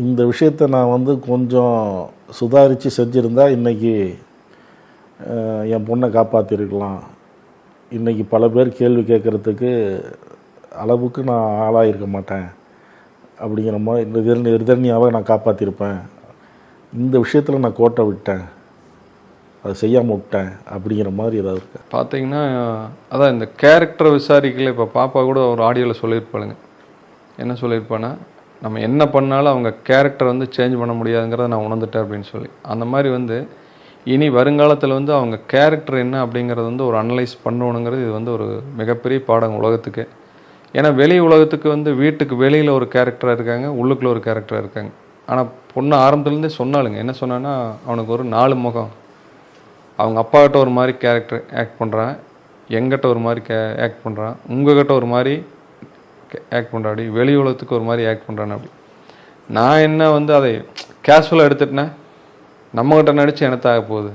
இந்த விஷயத்தை நான் வந்து கொஞ்சம் சுதாரித்து செஞ்சுருந்தா இன்றைக்கி என் பொண்ணை காப்பாற்றிருக்கலாம். இன்றைக்கி பல பேர் கேள்வி கேட்குறதுக்கு அளவுக்கு நான் ஆளாயிருக்க மாட்டேன் அப்படிங்கிற மாதிரி நிர்தரணியாவை நான் காப்பாற்றிருப்பேன். இந்த விஷயத்தில் நான் கோட்டை விட்டேன், அதை செய்யாமல் விட்டேன் அப்படிங்கிற மாதிரி ஏதாவது இருக்கு. பார்த்தீங்கன்னா அதான் இந்த கேரக்டரை விசாரிக்கல. இப்போ பாப்பா கூட ஒரு ஆடியோவில் சொல்லியிருப்பாளுங்க. என்ன சொல்லியிருப்பான்னா, நம்ம என்ன பண்ணாலும் அவங்க கேரக்டர் வந்து சேஞ்ச் பண்ண முடியாதுங்கிறத நான் உணர்ந்துட்டேன் அப்படின்னு சொல்லி. அந்த மாதிரி வந்து இனி வருங்காலத்தில் வந்து அவங்க கேரக்டர் என்ன அப்படிங்கிறது வந்து ஒரு அனலைஸ் பண்ணணுங்கிறது இது வந்து ஒரு மிகப்பெரிய பாடம் உலகத்துக்கு. ஏன்னா வெளி உலகத்துக்கு வந்து வீட்டுக்கு வெளியில் ஒரு கேரக்டராக இருக்காங்க, உள்ளுக்குள்ளே ஒரு கேரக்டராக இருக்காங்க. ஆனால் பொண்ணு ஆரம்பத்துலேருந்தே சொன்னாலுங்க, என்ன சொன்னான்னா, அவனுக்கு ஒரு 4 முகம். அவங்க அப்பாக்கிட்ட ஒரு மாதிரி கேரக்டர் ஆக்ட் பண்ணுறான், எங்கிட்ட ஒரு மாதிரி ஆக்ட் பண்ணுறான், உங்ககிட்ட ஒரு மாதிரி ஆக்ட் பண்ணுறான், அப்படி வெளி உலகத்துக்கு ஒரு மாதிரி ஆக்ட் பண்ணுறான். அப்படி நான் என்ன வந்து அதை கேஷுவலாக எடுத்துட்டேன்னா, நம்மகிட்ட நடித்து எனத்தாக போகுது,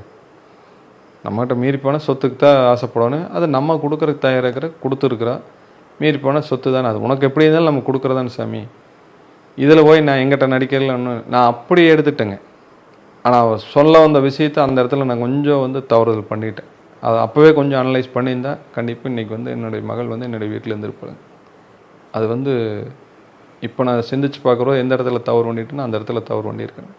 நம்மகிட்ட மீறி போனால் சொத்துக்கு தான் ஆசைப்படணும், அது நம்ம கொடுக்குறதுக்கு தயாராகிற கொடுத்துருக்குறா, மீறி போனால் சொத்து தானே, அது உனக்கு எப்படி இருந்தாலும் நம்ம கொடுக்குறதானே சாமி. இதில் போய் நான் எங்கிட்ட நடிக்கிறல நான் அப்படி எடுத்துட்டேங்க. ஆனால் அவள் சொல்ல வந்த விஷயத்தை அந்த இடத்துல நான் கொஞ்சம் வந்து தவறுதல் பண்ணிட்டேன். அதை அப்போவே கொஞ்சம் அனலைஸ் பண்ணியிருந்தா கண்டிப்பாக இன்றைக்கி வந்து என்னுடைய மகள் வந்து என்னுடைய வீட்டில் இருந்திருப்பாங்க. அது வந்து இப்போ நான் சிந்திச்சு பார்க்குறோம், எந்த இடத்துல தவறு பண்ணிட்டேன்னா அந்த இடத்துல தவறு பண்ணியிருக்கேன்.